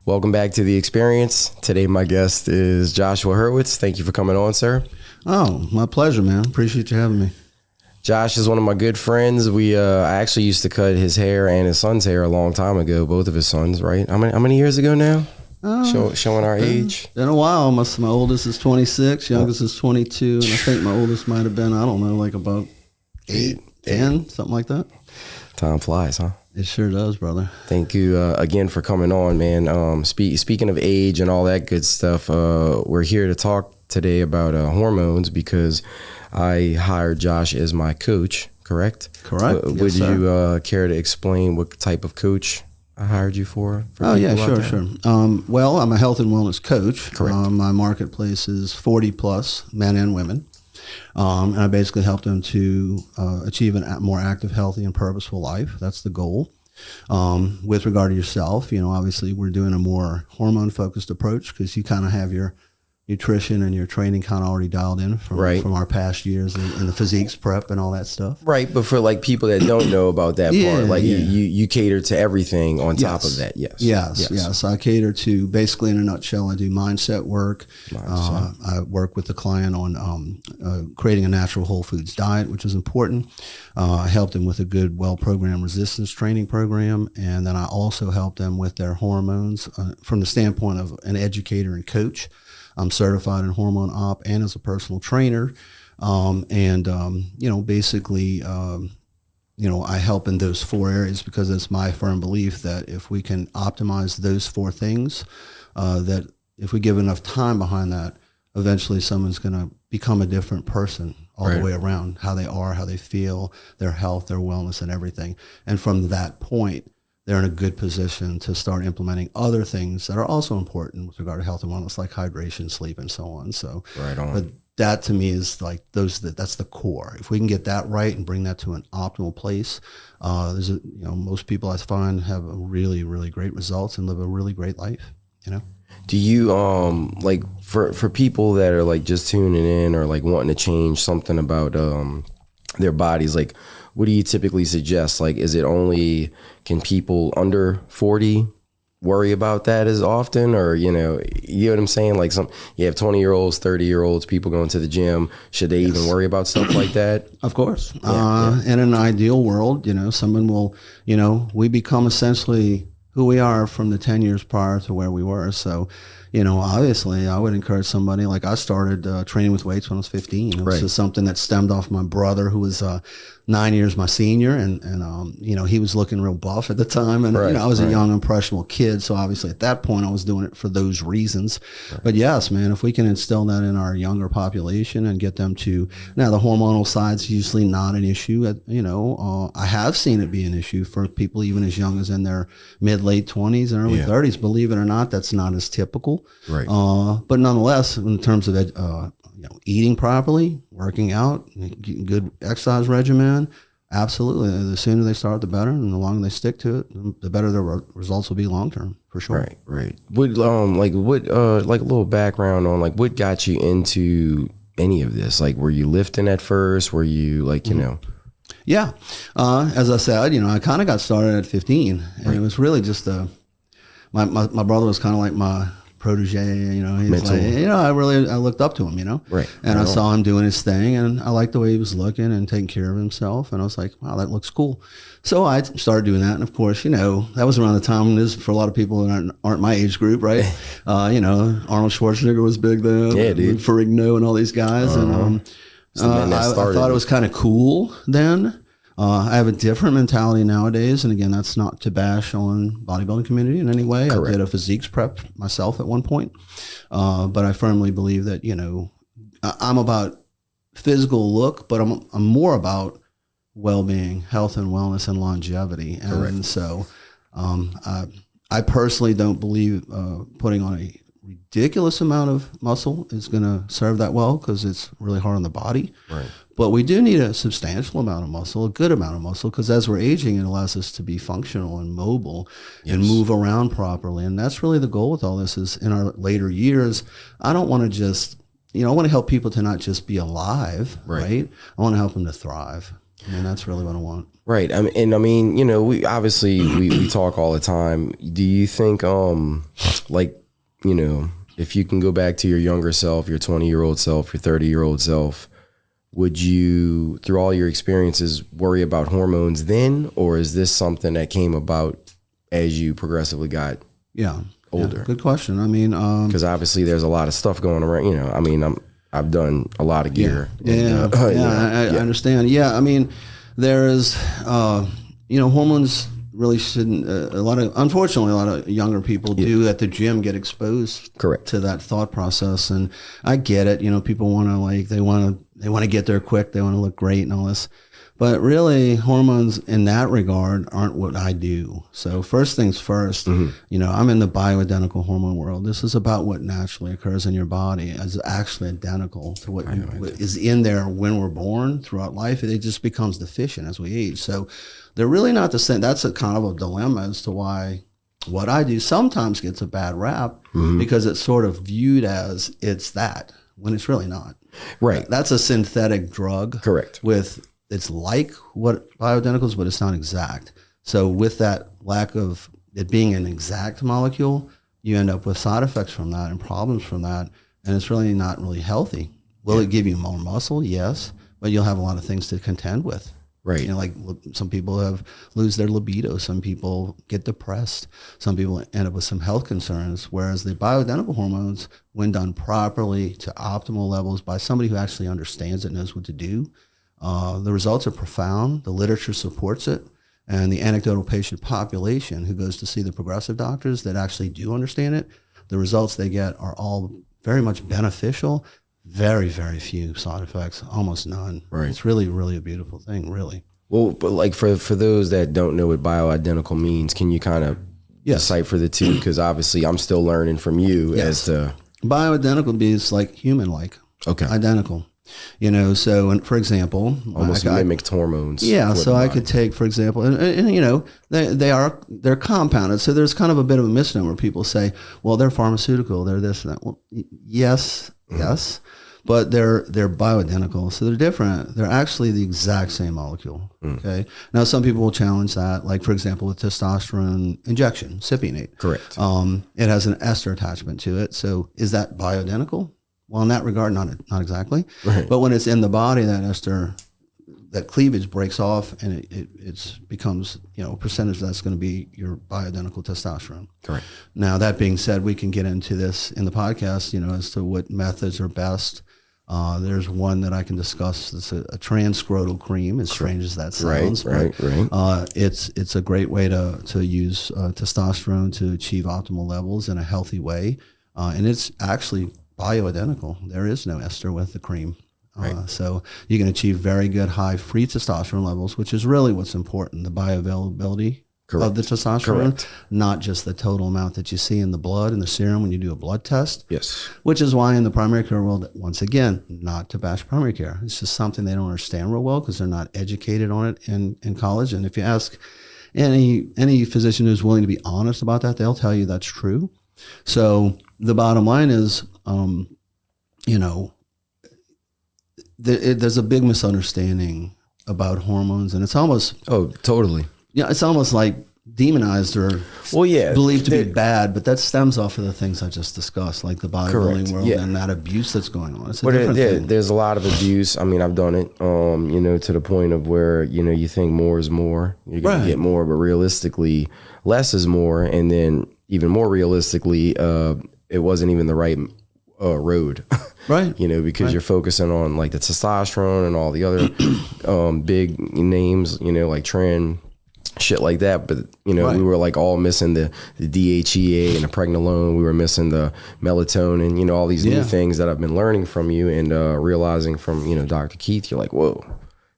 Welcome back to The Experience. Today my guest is Joshua Hurwitz. Thank you for coming on, sir. Oh, my pleasure, man. Appreciate you having me. Josh is one of my good friends. I actually used to cut his hair and his son's hair a long time ago, both of his sons, right? How many years ago now? Showing our age. Been a while. My oldest is 26, youngest is 22, and I think my oldest might have been, I don't know, like about 8, 10, something like that. Time flies, huh? It sure does, brother. Thank you again for coming on, man. Speaking of age and all that good stuff, we're here to talk today about hormones because I hired Josh as my coach, correct? Correct. Would you care to explain what type of coach I hired you for? Oh, yeah, sure. Well, I'm a health and wellness coach. Correct. My marketplace is 40 plus men and women. And I basically help them to achieve a more active, healthy, and purposeful life. That's the goal. With regard to yourself, obviously we're doing a more hormone-focused approach because you kind of have your nutrition and your training kind of already dialed in from our past years and the physiques prep and all that stuff. Right, but for like people that don't know about that part, you cater to everything on top of that. Yes. I cater to, basically in a nutshell, I do mindset work. I work with the client on creating a natural whole foods diet, which is important. I help them with a good, well-programmed resistance training program, and then I also help them with their hormones from the standpoint of an educator and coach. I'm certified in hormone op and as a personal trainer. Basically, I help in those 4 areas because it's my firm belief that if we can optimize those 4 things, that if we give enough time behind that, eventually someone's going to become a different person all the way around, how they are, how they feel, their health, their wellness, and everything. And from that point, they're in a good position to start implementing other things that are also important with regard to health and wellness, like hydration, sleep, and so on. So, but that to me is like that's the core. If we can get that right and bring that to an optimal place, most people I find have a really, really great results and live a really great life. Do you like for people that are like just tuning in or like wanting to change something about their bodies, like what do you typically suggest? Like, is it only, can people under 40 worry about that as often? Or, you know what I'm saying? Like you have 20-year-olds, 30-year-olds, people going to the gym. Should they even worry about stuff like that? Of course. In an ideal world, someone will, we become essentially who we are from the 10 years prior to where we were. So, obviously I would encourage somebody, like I started training with weights when I was 15. It was just something that stemmed off my brother who was 9 years my senior. And he was looking real buff at the time. And, I was a young, impressionable kid. So obviously at that point I was doing it for those reasons. But yes, man, if we can instill that in our younger population and get them to, now the hormonal side's usually not an issue. I have seen it be an issue for people even as young as in their late 20s and early 30s. Believe it or not, that's not as typical. Right. But nonetheless, in terms of eating properly, working out, getting good exercise regimen, absolutely. The sooner they start, the better, and the longer they stick to it, the better their results will be long term, for sure. Right. What like a little background on like what got you into any of this? Like, were you lifting at first? Were you like Yeah. As I said, I kind of got started at 15, and it was really just my brother was kind of like my protege, he's mental. Like, I looked up to him, Right. And I saw him doing his thing, and I liked the way he was looking and taking care of himself, and I was like, wow, that looks cool. So I started doing that, and of course, that was around the time this for a lot of people that aren't my age group, right? Arnold Schwarzenegger was big then, dude. Ferrigno and all these guys, and I thought it was kind of cool then. I have a different mentality nowadays, and again, that's not to bash on bodybuilding community in any way. Correct. I did a physiques prep myself at one point, but I firmly believe that I'm about physical look, but I'm more about well-being, health and wellness, and longevity. And so, I personally don't believe putting on a ridiculous amount of muscle is going to serve that well because it's really hard on the body. Right. But we do need a substantial amount of muscle, a good amount of muscle, because as we're aging, it allows us to be functional and mobile and move around properly. And that's really the goal with all this is in our later years, I don't want to just, I want to help people to not just be alive, right? I want to help them to thrive. I mean, that's really what I want. Right. I mean, you know, we obviously we talk all the time. Do you think, like, you know, if you can go back to your younger self, your 20-year-old self, your 30-year-old self, would you, through all your experiences, worry about hormones then, or is this something that came about as you progressively got older? Yeah, good question. I mean, because obviously there's a lot of stuff going around. You know, I mean, I've done a lot of gear. I understand. Yeah, I mean, there is, you know, hormones really shouldn't. Unfortunately, a lot of younger people do at the gym get exposed, to that thought process, and I get it. You know, people want to they want to get there quick. They want to look great and all this. But really, hormones in that regard aren't what I do. So first things first, you know, I'm in the bioidentical hormone world. This is about what naturally occurs in your body as actually identical to what is in there when we're born throughout life. It just becomes deficient as we age. So they're really not the same. That's a kind of a dilemma as to why what I do sometimes gets a bad rap because it's sort of viewed as it's that when it's really not. Right. That's a synthetic drug. Correct. It's like what bioidenticals, but it's not exact. So with that lack of it being an exact molecule, you end up with side effects from that and problems from that, and it's really not really healthy. Will it give you more muscle? Yes, but you'll have a lot of things to contend with. Right. You know, like some people lose their libido. Some people get depressed. Some people end up with some health concerns. Whereas the bioidentical hormones, when done properly to optimal levels by somebody who actually understands it, knows what to do, the results are profound. The literature supports it. And the anecdotal patient population who goes to see the progressive doctors that actually do understand it, the results they get are all very much beneficial. Very, very few side effects, almost none. Right. It's really, really a beautiful thing, really. Well, but like for those that don't know what bioidentical means, can you kind of decipher the two? Because obviously I'm still learning from you as to... Bioidentical means like human-like. Okay. Identical. You know, so and for example, almost mimicked hormones. Yeah, so I could take, for example, and you know, they're compounded. So there's kind of a bit of a misnomer. People say, well, they're pharmaceutical, they're this and that. Well, yes, but they're bioidentical, so they're different. They're actually the exact same molecule. Okay. Now, some people will challenge that, like for example, with testosterone injection, cypionate. Correct. It has an ester attachment to it. So is that bioidentical? Well, in that regard, not exactly. Right. But when it's in the body, that ester, that cleavage breaks off, and it becomes, you know, a percentage that's going to be your bioidentical testosterone. Correct. Now, that being said, we can get into this in the podcast, you know, as to what methods are best. There's one that I can discuss. It's a transscrotal cream, as strange as that sounds. Right. It's a great way to use testosterone to achieve optimal levels in a healthy way, and it's actually bioidentical. There is no ester with the cream. So you can achieve very good high free testosterone levels, which is really what's important, the bioavailability of the testosterone, not just the total amount that you see in the blood and the serum when you do a blood test. Yes. Which is why in the primary care world, once again, not to bash primary care. It's just something they don't understand real well because they're not educated on it in college. And if you ask any physician who's willing to be honest about that, they'll tell you that's true. So the bottom line is, you know, there's a big misunderstanding about hormones, and it's almost it's almost like demonized or believed to be bad, but that stems off of the things I just discussed, like the bodybuilding world and that abuse that's going on. It's a different thing. There's a lot of abuse. I mean, I've done it, you know, to the point of where, you know, you think more is more, you're going to get more, but realistically, less is more, and then even more realistically, it wasn't even the right road. Right. You know, because you're focusing on like the testosterone and all the other big names, you know, like trend, shit like that. But, you know, we were like all missing the DHEA and the pregnenolone. We were missing the melatonin, you know, all these new things that I've been learning from you and realizing from, you know, Dr. Keith, you're like, whoa,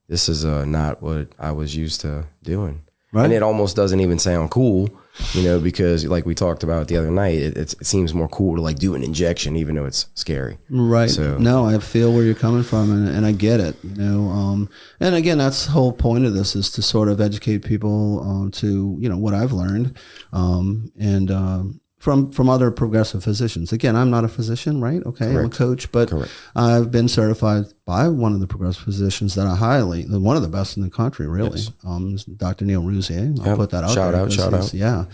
this is not what I was used to doing. Right. And it almost doesn't even sound cool, you know, because like we talked about the other night, it seems more cool to like do an injection, even though it's scary. Right. So, no, I feel where you're coming from, and I get it, you know. And again, that's the whole point of this, is to sort of educate people to, you know, what I've learned, and from other progressive physicians. Again, I'm not a physician, right? Okay, I'm a coach, but I've been certified by one of the progressive physicians that I one of the best in the country, really. Yes. Dr. Neil Rouzier. I'll put that out shout there. Shout out. Yeah.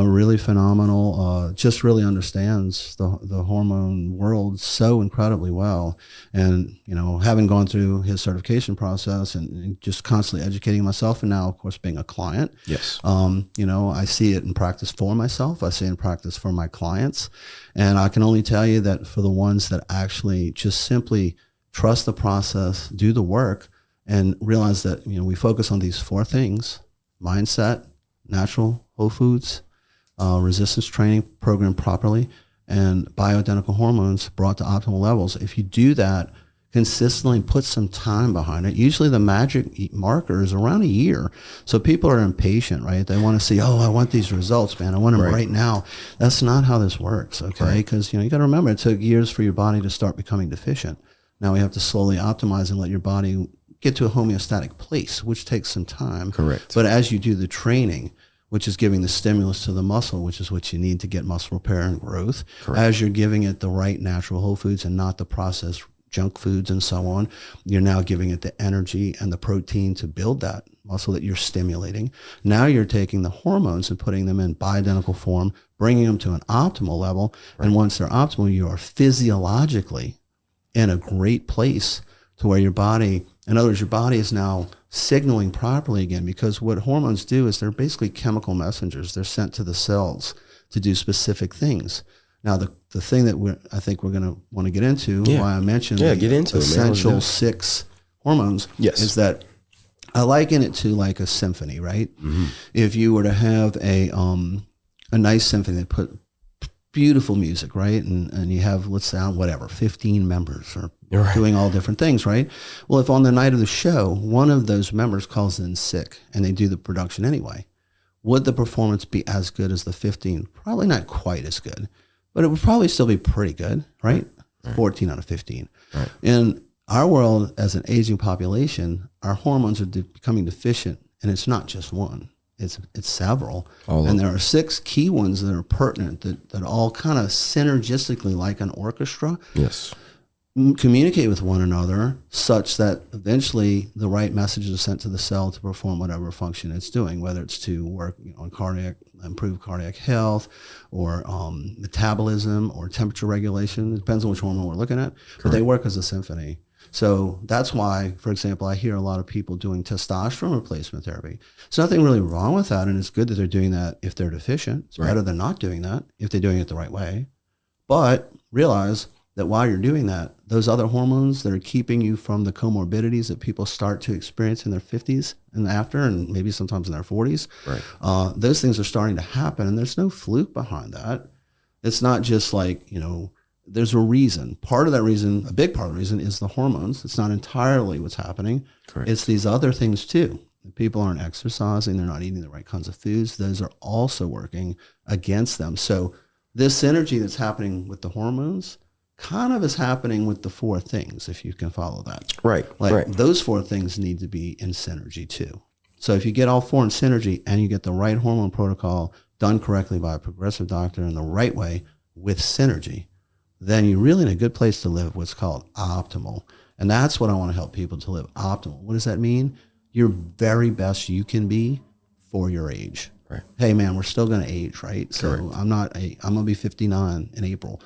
Really phenomenal. Just really understands the hormone world so incredibly well. And, having gone through his certification process and just constantly educating myself, and now, of course, being a client. Yes. I see it in practice for myself. I see it in practice for my clients. And I can only tell you that for the ones that actually just simply trust the process, do the work, and realize that, we focus on these 4 things: mindset, natural whole foods, resistance training programmed properly, and bioidentical hormones brought to optimal levels. If you do that consistently, put some time behind it. Usually the magic marker is around a year. So people are impatient, right? They want to see, I want these results, man. I want them right now. That's not how this works, okay? Because, you got to remember, it took years for your body to start becoming deficient. Now we have to slowly optimize and let your body get to a homeostatic place, which takes some time. Correct. But as you do the training, which is giving the stimulus to the muscle, which is what you need to get muscle repair and growth, as you're giving it the right natural whole foods and not the processed junk foods and so on, you're now giving it the energy and the protein to build that muscle that you're stimulating. Now you're taking the hormones and putting them in bioidentical form, bringing them to an optimal level. And once they're optimal, you are physiologically in a great place to where your body, in other words, your body is now signaling properly again, because what hormones do is they're basically chemical messengers. They're sent to the cells to do specific things. Now, the thing that I think we're going to want to get into, why I mentioned the get into essential 6 hormones, is that I liken it to like a symphony, right? Mm-hmm. If you were to have a nice symphony that put beautiful music, right? And you have, let's say, 15 members or doing all different things, right? Well, if on the night of the show, one of those members calls in sick and they do the production anyway, would the performance be as good as the 15? Probably not quite as good, but it would probably still be pretty good, right? 14 out of 15. Right. In our world, as an aging population, our hormones are becoming deficient, and it's not just one. It's several. And there are 6 key ones that are pertinent that all kind of synergistically, like an orchestra, communicate with one another such that eventually the right messages are sent to the cell to perform whatever function it's doing, whether it's to work on improve cardiac health or metabolism or temperature regulation. It depends on which hormone we're looking at, but they work as a symphony. So that's why, for example, I hear a lot of people doing testosterone replacement therapy. There's nothing really wrong with that, and it's good that they're doing that if they're deficient. It's better than not doing that if they're doing it the right way. But realize that while you're doing that, those other hormones that are keeping you from the comorbidities that people start to experience in their 50s and after, and maybe sometimes in their 40s, those things are starting to happen, and there's no fluke behind that. It's not just like, there's a reason. Part of that reason, a big part of the reason, is the hormones. It's not entirely what's happening. It's these other things too. People aren't exercising. They're not eating the right kinds of foods. Those are also working against them. So this synergy that's happening with the hormones kind of is happening with the 4 things, if you can follow that. Those 4 things need to be in synergy too. So if you get all 4 in synergy and you get the right hormone protocol done correctly by a progressive doctor in the right way with synergy, then you're really in a good place to live what's called optimal. And that's what I want to help people to live optimal. What does that mean? Your very best you can be for your age. Hey man, we're still going to age, right? So I'm going to be 59 in April.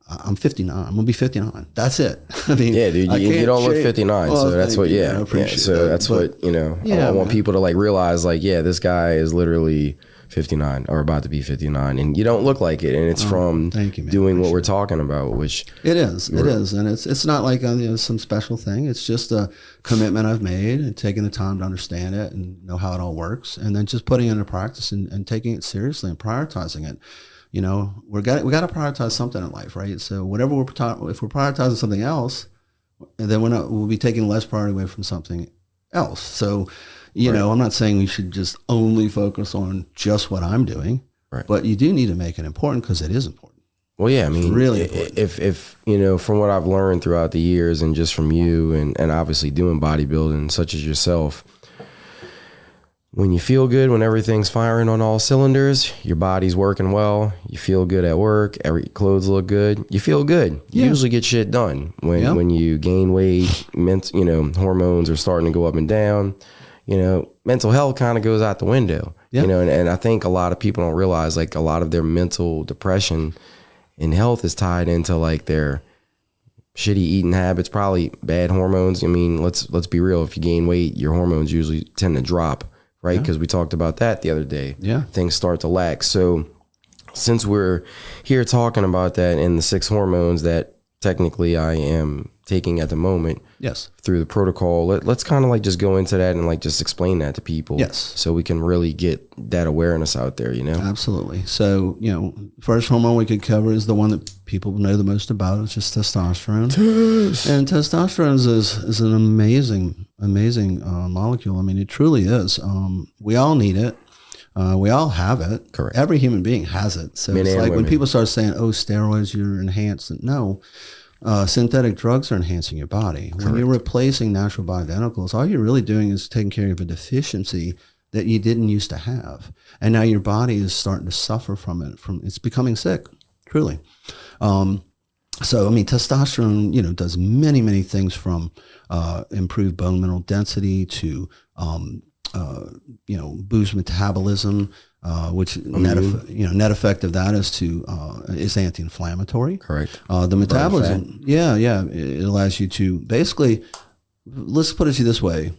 I'm 59. I'm going to be 59. That's it. I mean, dude, you don't look 59. So that's what, So that's what, I want people to realize this guy is literally 59 or about to be 59, and you don't look like it, and it's from doing what we're talking about, which it is, and it's not like some special thing. It's just a commitment I've made and taking the time to understand it and know how it all works, and then just putting it into practice and taking it seriously and prioritizing it. We got to prioritize something in life, right? So whatever if we're prioritizing something else, then we'll be taking less priority away from something else. So I'm not saying we should just only focus on just what I'm doing, but you do need to make it important because it is important. Well, yeah, I mean, it's really important. If from what I've learned throughout the years and just from you and obviously doing bodybuilding such as yourself, when you feel good, when everything's firing on all cylinders, your body's working well, you feel good at work, every clothes look good, you feel good. You usually get shit done. When you gain weight, hormones are starting to go up and down, mental health kind of goes out the window. And I think a lot of people don't realize, like, a lot of their mental depression and health is tied into like their shitty eating habits, probably bad hormones. I mean, let's be real. If you gain weight, your hormones usually tend to drop, right? Because we talked about that the other day. Yeah. Things start to lack. So since we're here talking about that and the 6 hormones that technically I am taking at the moment, through the protocol, let's kind of like just go into that and like just explain that to people, so we can really get that awareness out there. Absolutely. So first hormone we could cover is the one that people know the most about. It's just testosterone. And testosterone is an amazing molecule. I mean, it truly is. We all need it. We all have it. Correct. Every human being has it. So it's like when people start saying, "Oh, steroids, you're enhanced." No. Synthetic drugs are enhancing your body. Correct. When you're replacing natural bioidenticals, all you're really doing is taking care of a deficiency that you didn't used to have. And now your body is starting to suffer from it. It's becoming sick, truly. So, I mean, testosterone, does many, many things from improved bone mineral density to, boost metabolism, which net effect of that is anti-inflammatory. Correct. The metabolism, it allows you to basically, let's put it to you this way,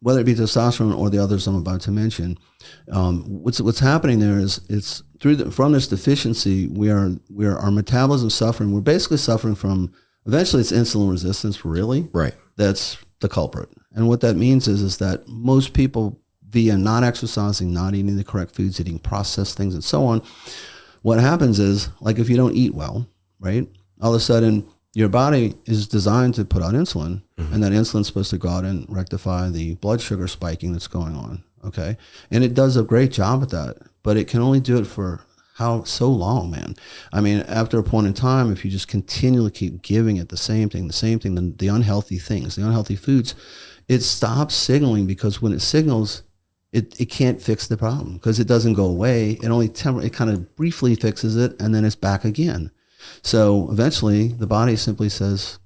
whether it be testosterone or the others I'm about to mention, what's happening there is it's from this deficiency, our metabolism suffering. We're basically suffering from, eventually it's insulin resistance, really. Right. That's the culprit. And what that means is that most people, via not exercising, not eating the correct foods, eating processed things and so on, what happens is, like, if you don't eat well, right, all of a sudden your body is designed to put out insulin, and that insulin's supposed to go out and rectify the blood sugar spiking that's going on, okay? And it does a great job at that, but it can only do it for so long, man. I mean, after a point in time, if you just continually keep giving it the same thing, the unhealthy things, the unhealthy foods, it stops signaling, because when it signals, it can't fix the problem because it doesn't go away. It only it kind of briefly fixes it, and then it's back again. So eventually the body simply says,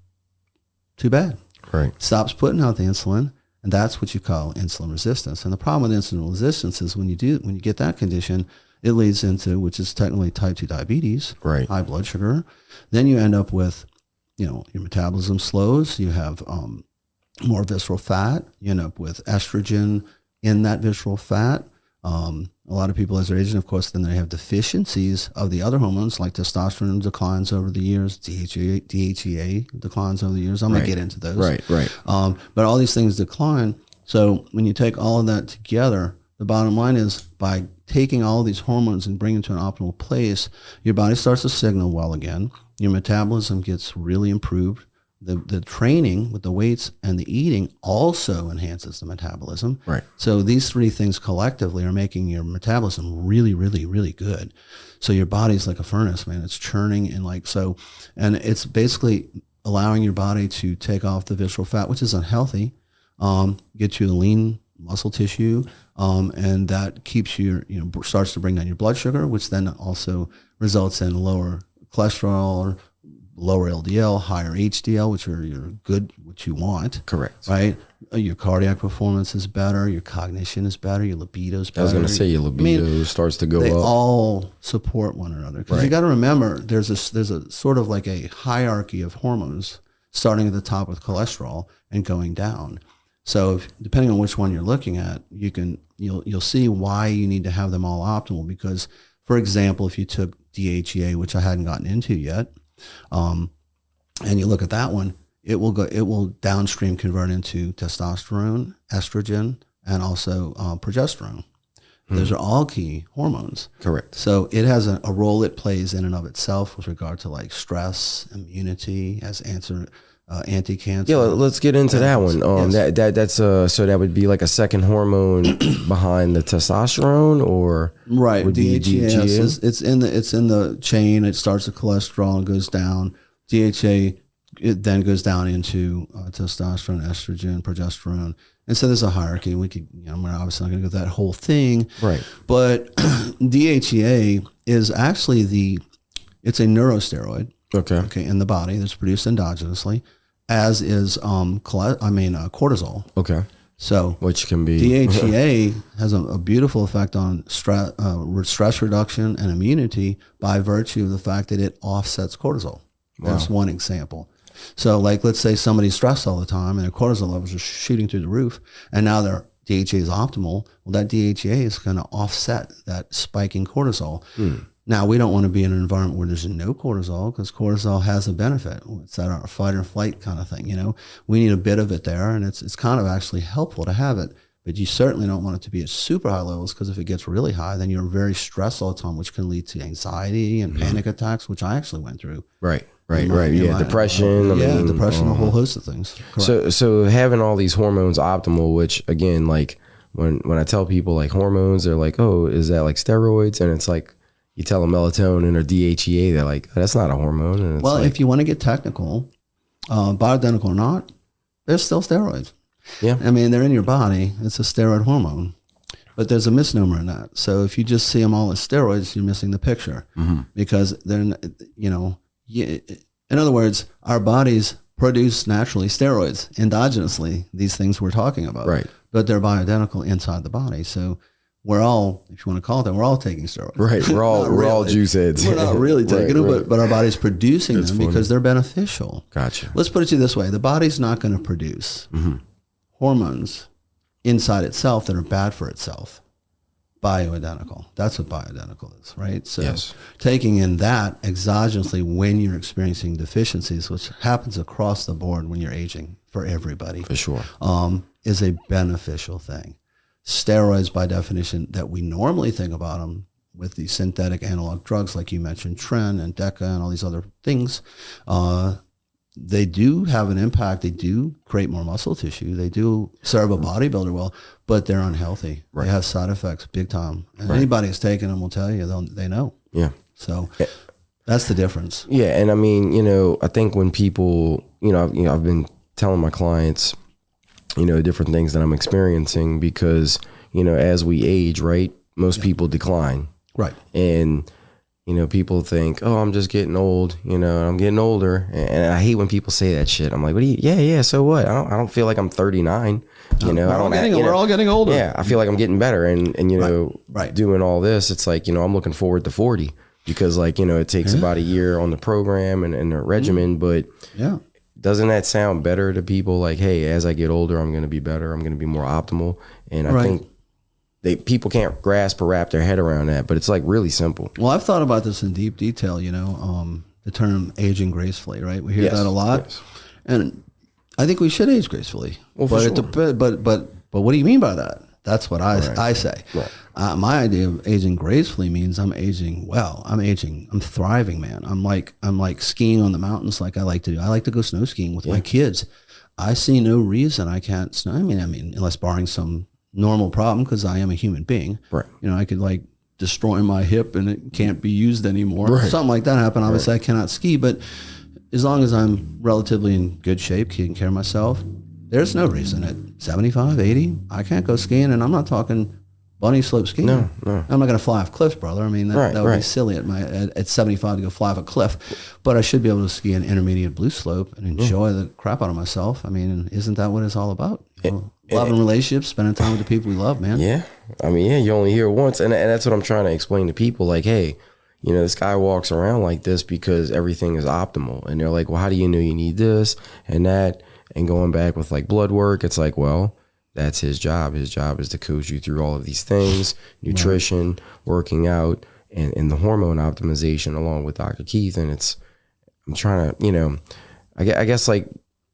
too bad. Right. Stops putting out the insulin, and that's what you call insulin resistance. And the problem with insulin resistance is when you get that condition, it leads into, which is technically type 2 diabetes, right, high blood sugar. Then you end up with, your metabolism slows. You have more visceral fat. You end up with estrogen in that visceral fat. A lot of people, as they're aging, of course, then they have deficiencies of the other hormones, like testosterone declines over the years, DHEA declines over the years. I'm going to get into those. Right. But all these things decline. So when you take all of that together, the bottom line is, by taking all of these hormones and bringing them to an optimal place, your body starts to signal well again. Your metabolism gets really improved. The training with the weights and the eating also enhances the metabolism. Right. So these 3 things collectively are making your metabolism really, really, really good. So your body's like a furnace, man. It's churning and it's basically allowing your body to take off the visceral fat, which is unhealthy, get you the lean muscle tissue, and that keeps starts to bring down your blood sugar, which then also results in lower cholesterol, lower LDL, higher HDL, which are what you want. Correct. Right? Your cardiac performance is better. Your cognition is better. Your libido is better. I was going to say your libido starts to go up. They all support one another. Because you got to remember, there's a sort of like a hierarchy of hormones, starting at the top with cholesterol and going down. So depending on which one you're looking at, you'll see why you need to have them all optimal. Because, for example, if you took DHEA, which I hadn't gotten into yet, and you look at that one, it will downstream convert into testosterone, estrogen, and also progesterone. Those are all key hormones. Correct. So it has a role it plays in and of itself with regard to like stress, immunity, as anti-cancer. Yeah, let's get into that one. That's so that would be like a second hormone behind the testosterone, or right? DHEA. It's in the chain. It starts with cholesterol and goes down. DHA, it then goes down into testosterone, estrogen, progesterone, And so there's a hierarchy. We could, we're obviously not going to go that whole thing. Right. But DHEA is actually it's a neurosteroid. Okay. In the body that's produced endogenously, as is cortisol. Okay. So which can be DHEA has a beautiful effect on stress reduction and immunity by virtue of the fact that it offsets cortisol. Wow. That's one example. So like, let's say somebody's stressed all the time and their cortisol levels are shooting through the roof, and now their DHEA is optimal. Well, that DHEA is going to offset that spike in cortisol. Now, we don't want to be in an environment where there's no cortisol, because cortisol has a benefit. It's that fight or flight kind of thing. We need a bit of it there, and it's kind of actually helpful to have it. But you certainly don't want it to be at super high levels, because if it gets really high, then you're very stressed all the time, which can lead to anxiety and panic attacks, which I actually went through. Right. Yeah, depression. Depression, a whole host of things. Correct. So having all these hormones optimal, which again, like when I tell people like hormones, they're like, oh, is that like steroids? And it's like, you tell them melatonin or DHEA, they're like, oh, that's not a hormone. And it's well, if you want to get technical, bioidentical or not, they're still steroids. Yeah. They're in your body. It's a steroid hormone. But there's a misnomer in that. So if you just see them all as steroids, you're missing the picture. Because they're, in other words, our bodies produce naturally steroids endogenously, these things we're talking about. Right. But they're bioidentical inside the body. So we're all, if you want to call it that, we're all taking steroids. Right. We're all juice heads. We're not really taking them, but our body's producing them because they're beneficial. Gotcha. Let's put it to you this way. The body's not going to produce hormones inside itself that are bad for itself. Bioidentical. That's what bioidentical is, right? So taking in that exogenously when you're experiencing deficiencies, which happens across the board when you're aging for everybody. For sure. Is a beneficial thing. Steroids, by definition, that we normally think about them with the synthetic analog drugs, like you mentioned, Tren and Deca and all these other things, they do have an impact. They do create more muscle tissue. They do serve a bodybuilder well, but they're unhealthy. Right. They have side effects big time. And anybody who's taken them will tell you, they know. Yeah. So that's the difference. Yeah. And I think when people, I've been telling my clients, different things that I'm experiencing because, as we age, right, most people decline. Right. And, people think, oh, I'm just getting old, I'm getting older. And I hate when people say that shit. I'm like, what do you, yeah, so what? I don't feel like I'm 39. We're all getting older. Yeah. I feel like I'm getting better. And doing all this, it's like, I'm looking forward to 40 because it takes about a year on the program and the regimen, but doesn't that sound better to people? Like, hey, as I get older, I'm going to be better. I'm going to be more optimal. And I think people can't grasp or wrap their head around that, but it's like really simple. Well, I've thought about this in deep detail, the term aging gracefully, right? We hear that a lot. Yes. And I think we should age gracefully. Well, but what do you mean by that? That's what I say. Right. My idea of aging gracefully means I'm aging well. I'm thriving, man. I'm like skiing on the mountains like I like to do. I like to go snow skiing with my kids. I see no reason I can't snow. I mean, unless barring some normal problem, because I am a human being. Right. I could like destroy my hip and it can't be used anymore. Right. Something like that happen. Obviously, I cannot ski, but as long as I'm relatively in good shape, taking care of myself, there's no reason at 75, 80, I can't go skiing. And I'm not talking bunny slope skiing. No. I'm not going to fly off cliffs, brother. I mean, that would be silly at 75 to go fly off a cliff. But I should be able to ski an intermediate blue slope and enjoy the crap out of myself. I mean, isn't that what it's all about? Loving relationships, spending time with the people we love, man. Yeah. You only hear it once. And that's what I'm trying to explain to people. Like, hey, this guy walks around like this because everything is optimal. And they're like, well, how do you know you need this and that? And going back with like blood work, it's like, well, that's his job. His job is to coach you through all of these things, nutrition, working out, and the hormone optimization along with Dr. Keith. And I'm trying to, I guess like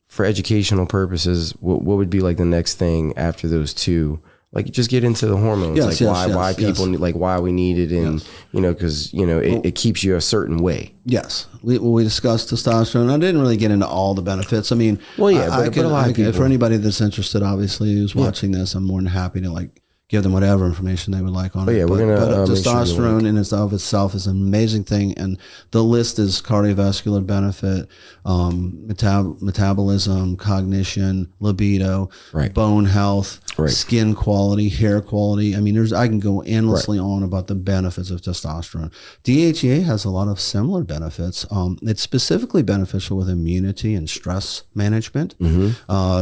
for educational purposes, what would be like the next thing after those two? Like just get into the hormones, why people need, like why we need it, and because it keeps you a certain way. Yes, we discussed testosterone. I didn't really get into all the benefits. I mean, but a lot of people, for anybody that's interested, obviously who's watching this, I'm more than happy to like give them whatever information they would like on it. Yeah, we're gonna make sure testosterone in of itself is an amazing thing, and the list is cardiovascular benefit, metabolism, cognition, libido, bone health, skin quality, hair quality. I mean, I can go endlessly on about the benefits of testosterone. DHEA has a lot of similar benefits. It's specifically beneficial with immunity and stress management.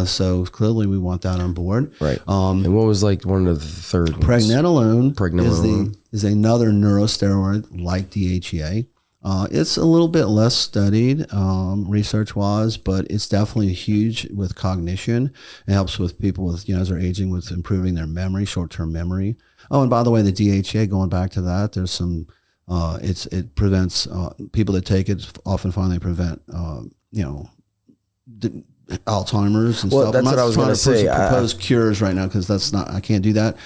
So clearly, we want that on board. Right. And what was like one of the third ones? Pregnenolone is another neurosteroid like DHEA. It's a little bit less studied research-wise, but it's definitely huge with cognition. It helps with people with, as they're aging, with improving their memory, short-term memory. Oh, and by the way, the DHEA, going back to that, there's some, it prevents, people that take it often find they prevent, Alzheimer's and stuff. That's what I was going to say. Propose cures right now because I can't do that.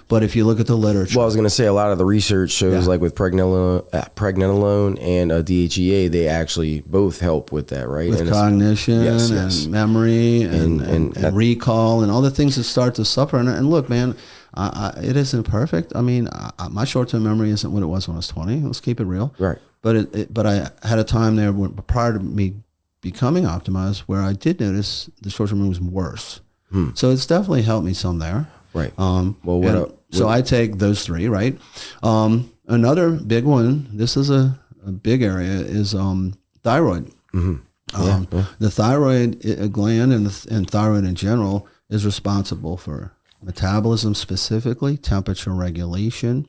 But if you look at the literature, well, I was going to say a lot of the research shows like with pregnenolone and DHEA, they actually both help with that, right? With cognition and memory and recall and all the things that start to suffer. And look, man, it isn't perfect. I mean, my short-term memory isn't what it was when I was 20. Let's keep it real. Right. But I had a time there prior to me becoming optimized where I did notice the short-term memory was worse. So it's definitely helped me some there. Right. So I take those three, right? Another big one, this is a big area, is thyroid. The thyroid gland and thyroid in general is responsible for metabolism specifically, temperature regulation.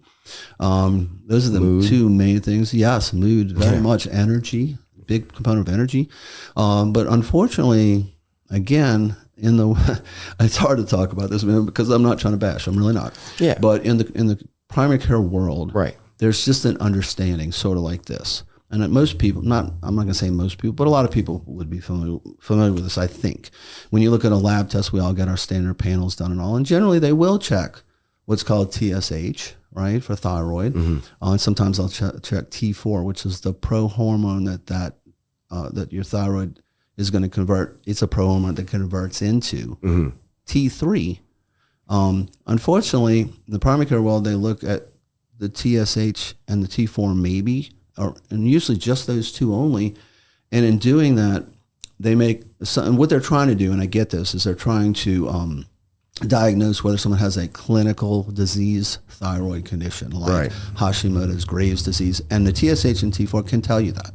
Those are the two main things. Yes, mood, very much. Energy, big component of energy. But unfortunately, again, it's hard to talk about this, man, because I'm not trying to bash. I'm really not. Yeah. But in the primary care world, right, there's just an understanding sort of like this. And that most people, I'm not going to say most people, but a lot of people would be familiar with this, I think. When you look at a lab test, we all get our standard panels done and all. And generally, they will check what's called TSH, right, for thyroid. And sometimes I'll check T4, which is the pro-hormone that your thyroid is going to convert. It's a pro-hormone that converts into T3. Unfortunately, in the primary care world, they look at the TSH and the T4 maybe, and usually just those two only. And in doing that, they make and what they're trying to do, and I get this, is they're trying to diagnose whether someone has a clinical disease thyroid condition like Hashimoto's, Graves' disease, and the TSH and T4 can tell you that.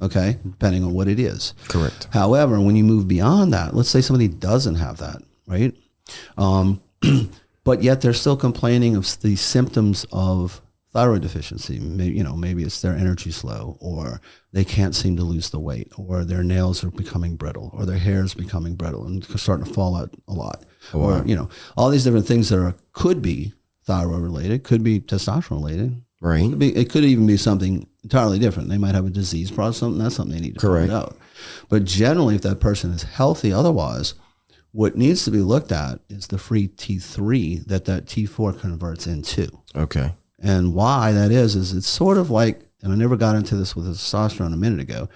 Okay, depending on what it is. Correct. However, when you move beyond that, let's say somebody doesn't have that, right? But yet they're still complaining of the symptoms of thyroid deficiency. Maybe it's their energy's low, or they can't seem to lose the weight, or their nails are becoming brittle, or their hair is becoming brittle and starting to fall out a lot, or all these different things that could be thyroid related, could be testosterone related. Right. It could even be something entirely different. They might have a disease process. That's something they need to find out. But generally, if that person is healthy, otherwise, what needs to be looked at is the free T3 that T4 converts into. Okay. And why that is it's sort of like, and I never got into this with testosterone a minute ago,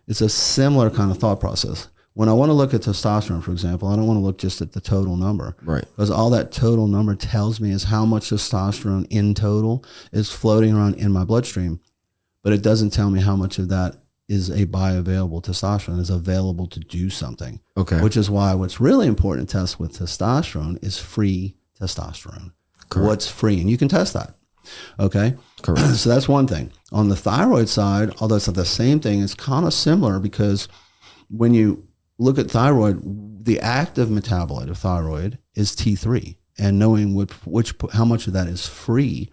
it's a similar kind of thought process. When I want to look at testosterone, for example, I don't want to look just at the total number. Right. Because all that total number tells me is how much testosterone in total is floating around in my bloodstream. But it doesn't tell me how much of that is a bioavailable testosterone, is available to do something. Okay. Which is why what's really important to test with testosterone is free testosterone. Correct. What's free? And you can test that. Okay. Correct. So that's one thing. On the thyroid side, although it's not the same thing, it's kind of similar, because when you look at thyroid, the active metabolite of thyroid is T3, and knowing how much of that is free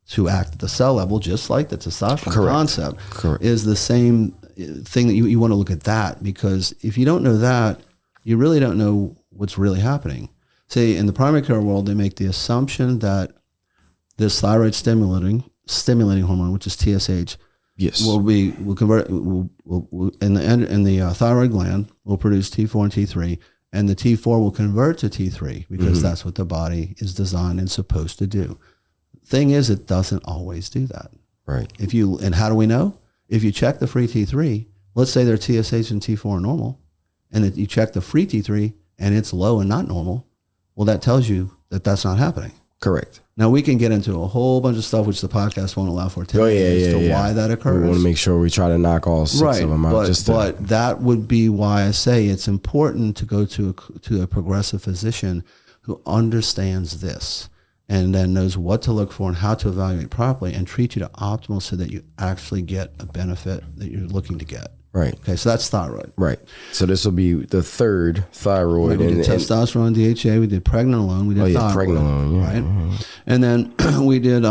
to act at the cell level, just like the testosterone concept, is the same thing that you want to look at that, because if you don't know that, you really don't know what's really happening. See, in the primary care world, they make the assumption that this thyroid stimulating hormone, which is TSH, will convert in the thyroid gland will produce T4 and T3, and the T4 will convert to T3 because that's what the body is designed and supposed to do. Thing is, it doesn't always do that. Right. And how do we know? If you check the free T3, let's say their TSH and T4 are normal, and that you check the free T3 and it's low and not normal, well, that tells you that that's not happening. Correct. Now we can get into a whole bunch of stuff which the podcast won't allow for today as to why that occurs. We want to make sure we try to knock all 6 of them out. But that would be why I say it's important to go to a progressive physician who understands this and then knows what to look for and how to evaluate properly and treat you to optimal so that you actually get a benefit that you're looking to get. Right. Okay, so that's thyroid. Right. So this will be the third thyroid. We did testosterone, DHA, we did pregnenolone, we did thyroid. Pregnenolone, right? Mm-hmm. And then we did,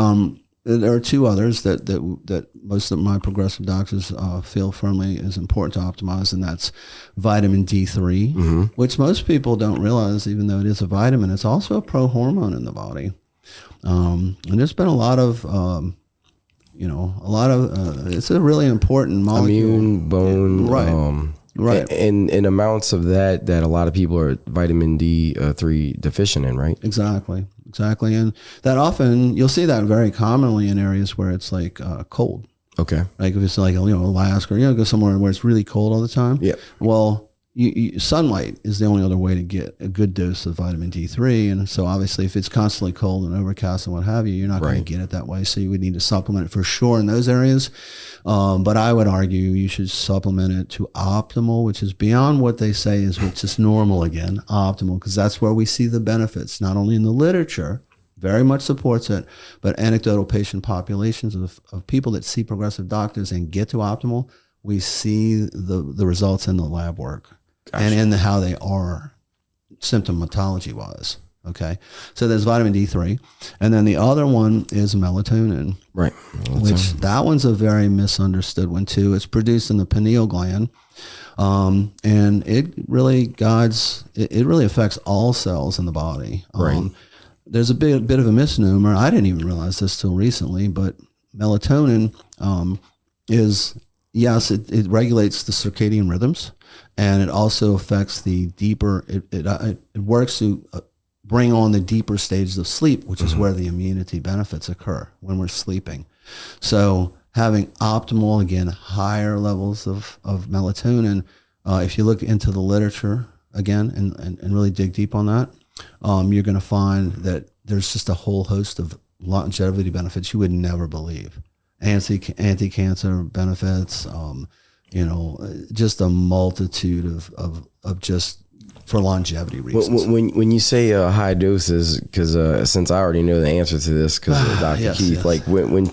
there are two others that most of my progressive doctors feel firmly is important to optimize, and that's vitamin D3, which most people don't realize, even though it is a vitamin, it's also a pro-hormone in the body. And there's been a lot of it's a really important molecule. Immune, bone, right. And amounts of that a lot of people are vitamin D3 deficient in, right? Exactly. And that often, you'll see that very commonly in areas where it's like cold. Okay. Like if it's like, Alaska, or, go somewhere where it's really cold all the time. Yeah. Well, sunlight is the only other way to get a good dose of vitamin D3. And so obviously if it's constantly cold and overcast and what have you, you're not going to get it that way. So you would need to supplement it for sure in those areas. But I would argue you should supplement it to optimal, which is beyond what they say is, which is normal again, optimal, because that's where we see the benefits, not only in the literature, very much supports it, but anecdotal patient populations of people that see progressive doctors and get to optimal, we see the results in the lab work. Gotcha. And in how they are symptomatology wise. Okay. So there's vitamin D3. And then the other one is melatonin. Right. Which that one's a very misunderstood one too. It's produced in the pineal gland. And it really guides, it really affects all cells in the body. Right. There's a bit of a misnomer. I didn't even realize this till recently, but melatonin is, yes, it regulates the circadian rhythms. And it also affects the deeper, it works to bring on the deeper stages of sleep, which is where the immunity benefits occur when we're sleeping. So having optimal, again, higher levels of melatonin, if you look into the literature again and really dig deep on that, you're going to find that there's just a whole host of longevity benefits you would never believe. Anti-cancer benefits, just a multitude of just for longevity reasons. When you say high doses, because since I already know the answer to this, because of Dr. Keith, yes. Like when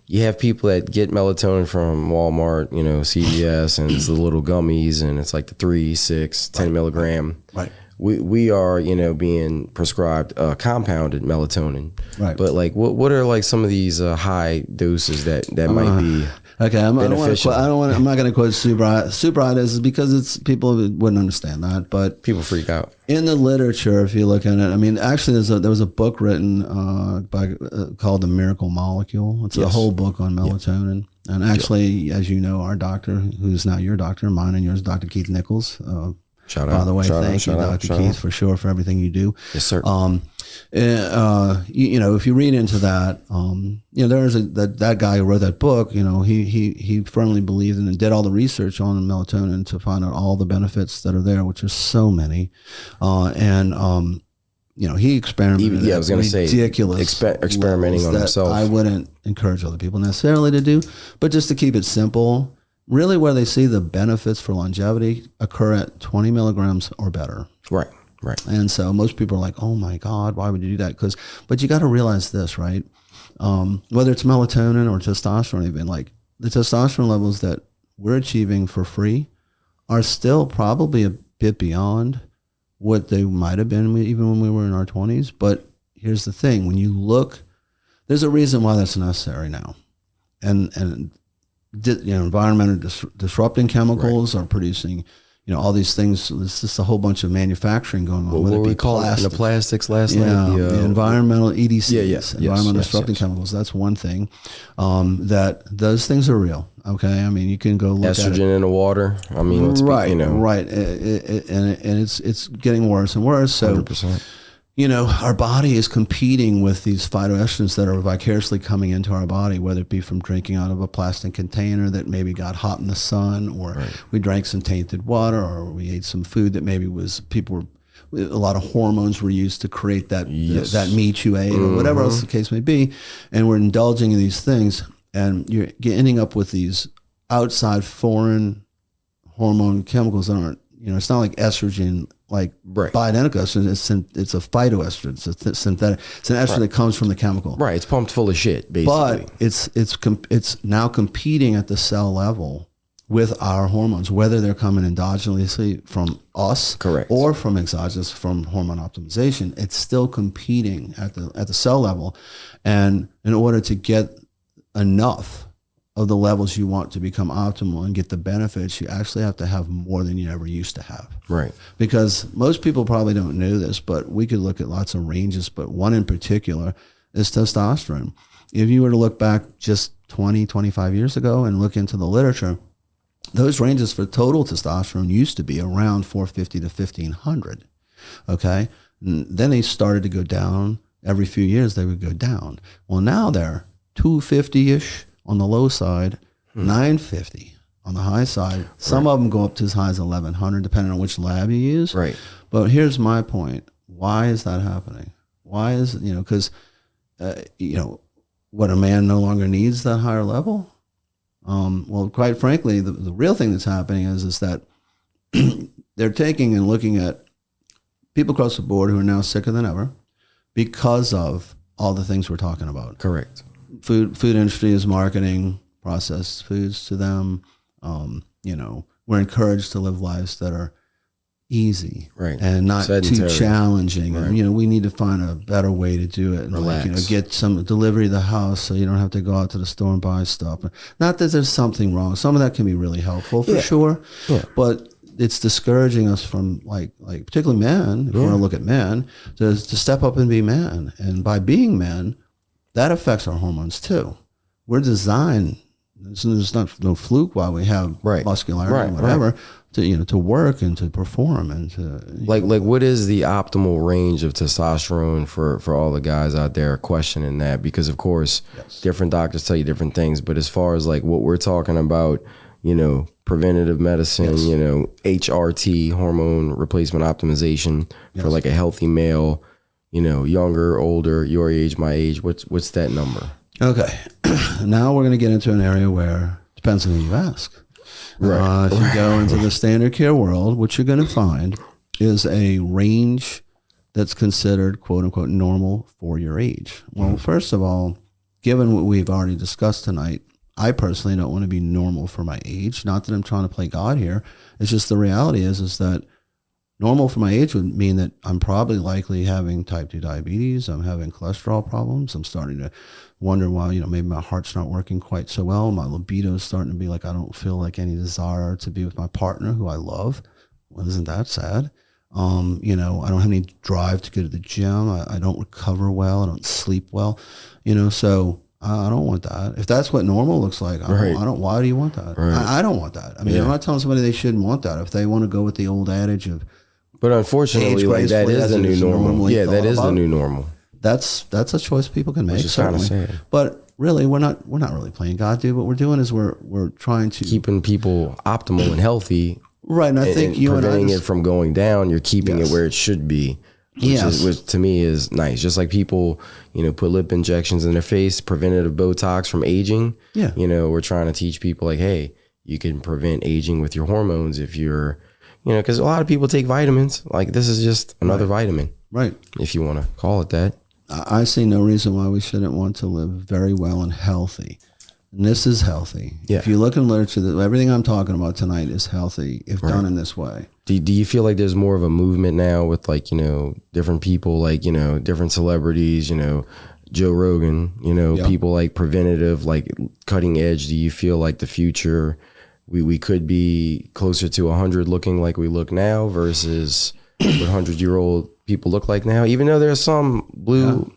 you have people that get melatonin from Walmart, CVS, and it's the little gummies, and it's like the 3, 6, 10 milligram. Right. We are, being prescribed compounded melatonin. Right. But like, what are like some of these high doses that might be? Okay, I'm not going to quote Subride is because it's people wouldn't understand that, but people freak out in the literature. If you look at it, I mean, actually, there was a book written called The Miracle Molecule. It's a whole book on melatonin, and actually, as you know, our doctor, who's now your doctor, mine and yours, Dr. Keith Nichols. Shout out. By the way, thank you, Dr. Keith, for sure, for everything you do. Yes, sir. If you read into that, there's that guy who wrote that book. He firmly believed in and did all the research on melatonin to find out all the benefits that are there, which are so many. He experimented. I was going to say ridiculous experimenting on himself. I wouldn't encourage other people necessarily to do, but just to keep it simple. Really, where they see the benefits for longevity occur at 20 milligrams or better. Right. And so most people are like, oh my God, why would you do that? But you got to realize this, right? Whether it's melatonin or testosterone, even like the testosterone levels that we're achieving for free are still probably a bit beyond what they might have been even when we were in our 20s. But here's the thing. When you look, there's a reason why that's necessary now. And environmental disrupting chemicals are producing, all these things. There's just a whole bunch of manufacturing going on. What we call it in the plastics last night? The environmental EDCs, environmental disrupting yes. chemicals. That's one thing. That those things are real. Okay, I mean you can go look at estrogen in the water. I mean, right. And it's getting worse and worse. So 100%. Our body is competing with these phytoestrogens that are vicariously coming into our body, whether it be from drinking out of a plastic container that maybe got hot in the sun, or we drank some tainted water, or we ate some food that maybe people were a lot of hormones were used to create that Yes. that meat you ate or whatever else the case may be, and we're indulging in these things, and you're ending up with these outside foreign hormone chemicals that aren't, it's not like estrogen, like Right. bioidentical estrogen. It's a phytoestrogen. It's a synthetic. It's an estrogen that comes from the chemical. Right. It's pumped full of shit, basically. But it's now competing at the cell level with our hormones, whether they're coming endogenously from us, Correct. or from exogenous from hormone optimization. It's still competing at the cell level, and in order to get enough of the levels you want to become optimal and get the benefits, you actually have to have more than you ever used to have. Right. Because most people probably don't know this, but we could look at lots of ranges, but one in particular is testosterone. If you were to look back just 20, 25 years ago and look into the literature, those ranges for total testosterone used to be around 450 to 1500. Okay. And then they started to go down. Every few years they would go down. Well, now they're 250-ish on the low side, 950 on the high side. Some of them go up to as high as 1100, depending on which lab you use. Right. But here's my point. Why is that happening? Why is, because, what, a man no longer needs that higher level? Well, quite frankly, the real thing that's happening is that they're taking and looking at people across the board who are now sicker than ever because of all the things we're talking about. Correct. Food industry is marketing processed foods to them. We're encouraged to live lives that are easy, Right. and not Sedentary. too challenging. Right. And we need to find a better way to do it. And Relax. get some delivery to the house so you don't have to go out to the store and buy stuff. Not that there's something wrong. Some of that can be really helpful for sure. Yeah. But it's discouraging us from like particularly men, if you want to look at men, to step up and be men. And by being men, that affects our hormones too. We're designed. There's no fluke why we have muscularity and whatever to work and to perform and to like what is the optimal range of testosterone for all the guys out there questioning that? Because of course, different doctors tell you different things. But as far as like what we're talking about, preventative medicine, HRT, hormone replacement optimization for like a healthy male, younger, older, your age, my age. What's that number? Okay. Now we're going to get into an area where it depends on who you ask. If you go into the standard care world, what you're going to find is a range that's considered quote unquote normal for your age. Well, first of all, given what we've already discussed tonight, I personally don't want to be normal for my age. Not that I'm trying to play God here. It's just the reality is that normal for my age would mean that I'm probably likely having type 2 diabetes. I'm having cholesterol problems. I'm starting to wonder why, maybe my heart's not working quite so well. My libido is starting to be like, I don't feel like any desire to be with my partner who I love. Well, isn't that sad? I don't have any drive to go to the gym. I don't recover well. I don't sleep well, so I don't want that. If that's what normal looks like, I don't, why do you want that? Right. I don't want that. I mean, I'm not telling somebody they shouldn't want that. If they want to go with the old adage of, but unfortunately, like that is the new normal. Yeah, that is the new normal. That's a choice people can make. Just trying to say it. But really, we're not really playing God, dude. What we're doing is we're trying to keeping people optimal and healthy. Right, and I think you and I preventing it from going down. You're keeping it where it should be. Which to me is nice. Just like people, put lip injections in their face, preventative Botox from aging. Yeah. We're trying to teach people like, hey, you can prevent aging with your hormones if you're, because a lot of people take vitamins. Like this is just another vitamin. Right. If you want to call it that. I see no reason why we shouldn't want to live very well and healthy. And this is healthy. Yeah. If you look in literature, everything I'm talking about tonight is healthy if done in this way. Do you feel like there's more of a movement now with like, different people, like, different celebrities, Joe Rogan, people like preventative, like cutting edge? Do you feel like the future, we could be closer to 100 looking like we look now versus what 100-year-old people look like now? Even though there's some blue,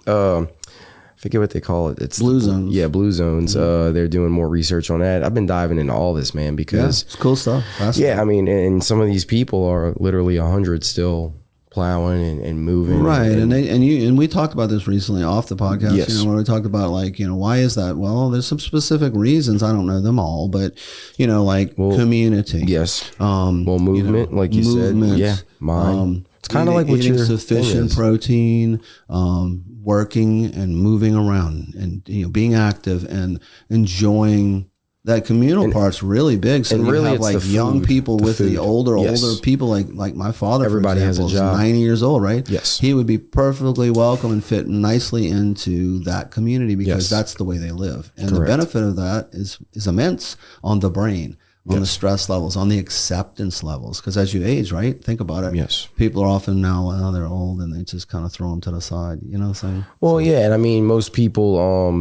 forget what they call it. It's blue zones. Yeah, blue zones. Mm-hmm. They're doing more research on that. I've been diving into all this, man, because it's cool stuff. Yeah, I mean, and some of these people are literally 100 still plowing and moving. Right, and we talked about this recently off the podcast. Yes. Where we talked about like, why is that? Well, there's some specific reasons. I don't know them all, but community. Yes. Movement, like you said. Yeah. Mind. It's kind of like what eating you're sufficient protein, working and moving around, and being active and enjoying. That communal part's really big. So and you really have it's like the young food, people with the older people, like my father, Everybody for has a example, is job. 90 years old, right? Yes. He would be perfectly welcome and fit nicely into that community because Yes. that's the way they live. And Correct. the benefit of that is immense on the brain, on the stress levels, on the acceptance levels. Because as you age, right? Think about it. Yes. People are often now, they're old and they just kind of throw them to the side. You know what I'm saying? Well, yeah, and I mean, most people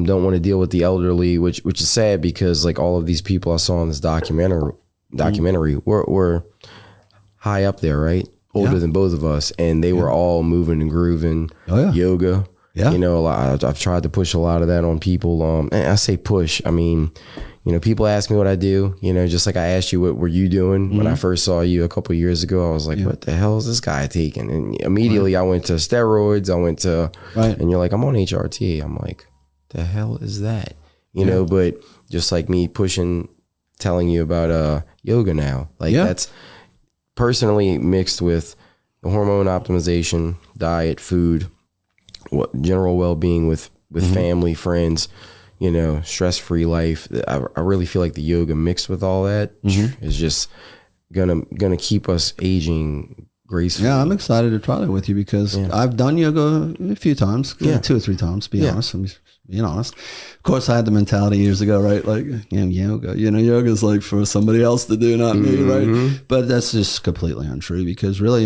don't want to deal with the elderly, which is sad because like all of these people I saw in this documentary were high up there, right? Older than both of us, and they were all moving and grooving. Oh, yeah. Yoga. Yeah. I've tried to push a lot of that on people. And I say push. I mean, people ask me what I do. Just like I asked you, what were you doing when I first saw you a couple of years ago? I was like, what the hell is this guy taking? And immediately I went to steroids. I went to, and you're like, I'm on HRT. I'm like, the hell is that? But just like me telling you about yoga now, like that's personally mixed with the hormone optimization, diet, food, general well-being with family, friends, stress-free life. I really feel like the yoga mixed with all that is just gonna keep us aging gracefully. Yeah, I'm excited to try that with you because I've done yoga a few times, 2 or 3 times, to be honest. I'm being honest. Of course, I had the mentality years ago, right? Like, yoga. Yoga is like for somebody else to do, not me, right? But that's just completely untrue because really,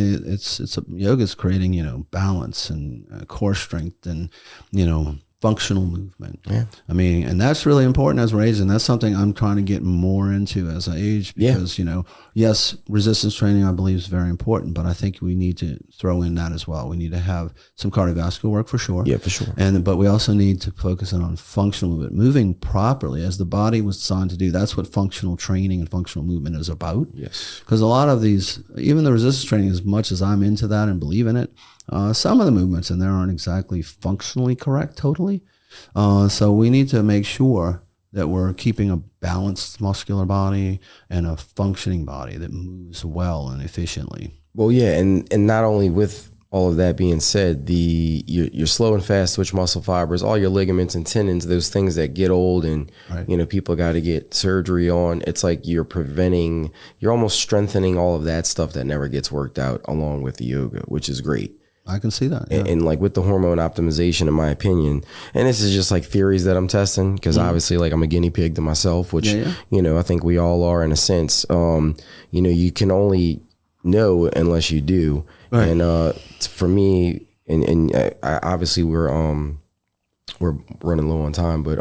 yoga is creating, balance and core strength and functional movement. Yeah. I mean, and that's really important as we're aging. That's something I'm trying to get more into as I age because, yes, resistance training I believe is very important, but I think we need to throw in that as well. We need to have some cardiovascular work for sure. Yeah, for sure. But we also need to focus on functional movement, moving properly as the body was designed to do. That's what functional training and functional movement is about. Yes. Because a lot of these, even the resistance training, as much as I'm into that and believe in it, some of the movements in there aren't exactly functionally correct totally. So we need to make sure that we're keeping a balanced muscular body and a functioning body that moves well and efficiently. Well, yeah, and not only with all of that being said, your slow and fast twitch muscle fibers, all your ligaments and tendons, those things that get old and people got to get surgery on. It's like you're almost strengthening all of that stuff that never gets worked out along with the yoga, which is great. I can see that. Yeah. And like with the hormone optimization, in my opinion, and this is just like theories that I'm testing because obviously like I'm a guinea pig to myself, which, I think we all are in a sense. You can only know unless you do. Right. And for me, and I obviously we're running low on time, but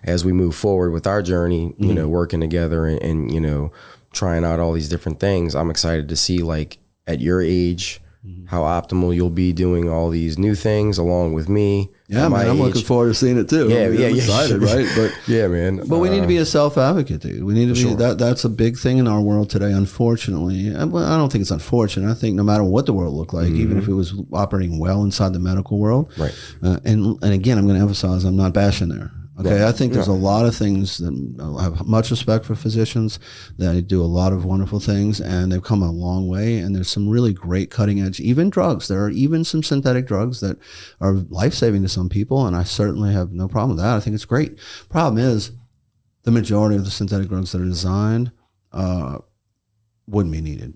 as we move forward with our journey, working together and trying out all these different things, I'm excited to see like at your age, how optimal you'll be doing all these new things along with me. Yeah, man, I'm looking forward to seeing it too. I'm excited, right? But yeah, man. But we need to be a self-advocate, dude. We need to be that's a big thing in our world today, unfortunately. Well, I don't think it's unfortunate. I think no matter what the world looked like, even if it was operating well inside the medical world, right? And again, I'm going to emphasize, I'm not bashing there. Okay, I think there's a lot of things that I have much respect for physicians that do a lot of wonderful things, and they've come a long way. And there's some really great cutting edge, even drugs. There are even some synthetic drugs that are life saving to some people, and I certainly have no problem with that. I think it's great. Problem is, the majority of the synthetic drugs that are designed wouldn't be needed.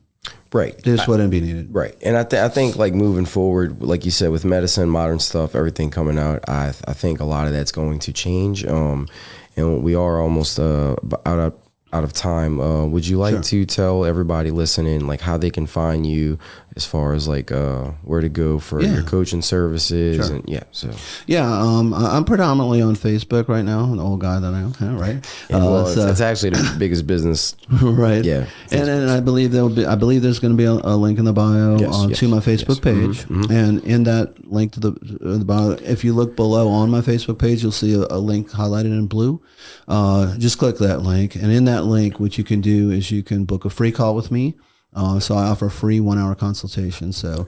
Right. This wouldn't be needed. Right. And I think like moving forward, like you said, with medicine, modern stuff, everything coming out, I think a lot of that's going to change. And we are almost out of time. Would you like to tell everybody listening like how they can find you as far as like where to go for your coaching services? And I'm predominantly on Facebook right now, an old guy that I am, right? It's actually the biggest business. Right. Yeah. And I believe there's going to be a link in the bio to my Facebook page. And in that link to the bio, if you look below on my Facebook page, you'll see a link highlighted in blue. Just click that link, and in that link, what you can do is you can book a free call with me. So I offer a free 1-hour consultation. So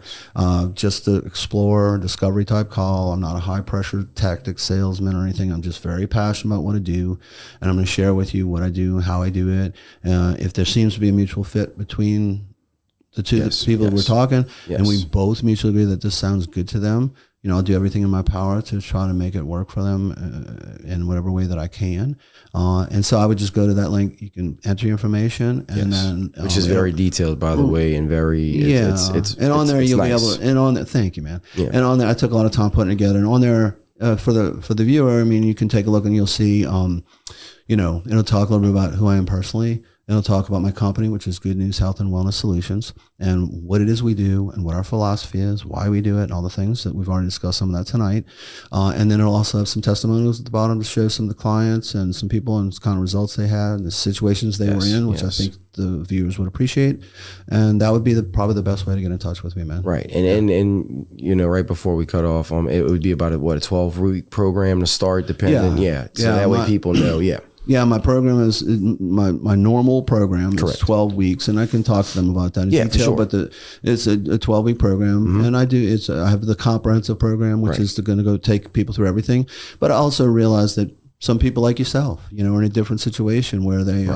just to explore, discovery type call. I'm not a high pressure tactic salesman or anything. I'm just very passionate about what I do. And I'm going to share with you what I do, how I do it. If there seems to be a mutual fit between the two people that were talking, and we both mutually agree that this sounds good to them. You know, I'll do everything in my power to try to make it work for them in whatever way that I can. And so I would just go to that link. You can enter your information, and then which is very detailed, by the way, and very it's and on there you'll nice. be able to, and on there, thank you, man. Yeah. And on there, I took a lot of time putting it together, and on there for the viewer, I mean, you can take a look and you'll see, you know, it'll talk a little bit about who I am personally. It'll talk about my company, which is Good News Health and Wellness Solutions, and what it is we do and what our philosophy is, why we do it, and all the things that we've already discussed some of that tonight. And then it'll also have some testimonials at the bottom to show some of the clients and some people and kind of results they had, and the situations they were in, which I think the viewers would appreciate. And that would be probably the best way to get in touch with me, man. Right. And you know, right before we cut off, it would be about a 12-week program to start, depending. So that way people know. Yeah, my program is my normal program is 12 weeks, and I can talk to them about that in detail. But it's a 12-week program, and I have the comprehensive program, which is going to go take people through everything. But I also realize that some people like yourself, you know, are in a different situation where they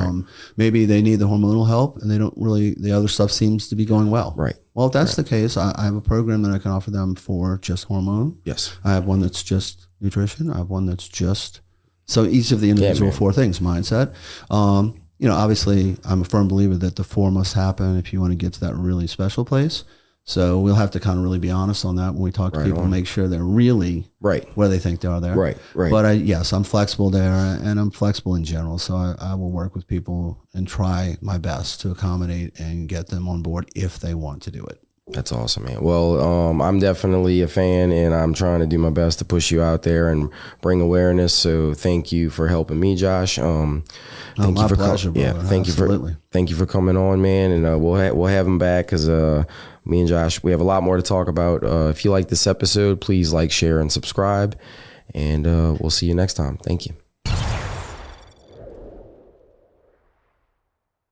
maybe they need the hormonal help, and they don't really, the other stuff seems to be going well. Right. Well, if that's the case, I have a program that I can offer them for just hormone. Yes. I have one that's just nutrition. I have one that's just. So each of the individual 4 things, mindset. You know, obviously, I'm a firm believer that the 4 must happen if you want to get to that really special place. So we'll have to kind of really be honest on that when we talk to people and make sure they're really where they think they are there. Right. But yes, I'm flexible there, and I'm flexible in general. So I will work with people and try my best to accommodate and get them on board if they want to do it. That's awesome, man. Well, I'm definitely a fan, and I'm trying to do my best to push you out there and bring awareness. So thank you for helping me, Josh. My pleasure, brother. Thank you for coming on, man. And we'll have him back, because me and Josh, we have a lot more to talk about. If you like this episode, please like, share, and subscribe. And we'll see you next time. Thank you.